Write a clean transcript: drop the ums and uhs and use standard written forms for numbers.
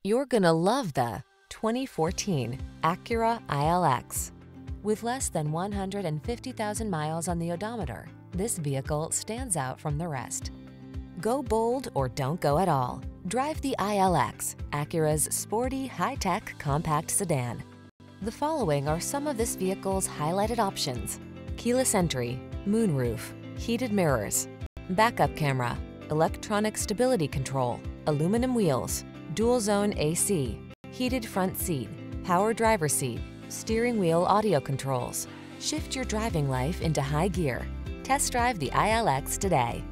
You're gonna love the 2014 Acura ILX. With less than 150,000 miles on the odometer, this vehicle stands out from the rest. Go bold or don't go at all. Drive the ILX, Acura's sporty, high-tech compact sedan. The following are some of this vehicle's highlighted options: keyless entry, moonroof, heated mirrors, backup camera, electronic stability control, aluminum wheels, dual zone AC, heated front seat, power driver seat, steering wheel audio controls. Shift your driving life into high gear. Test drive the ILX today.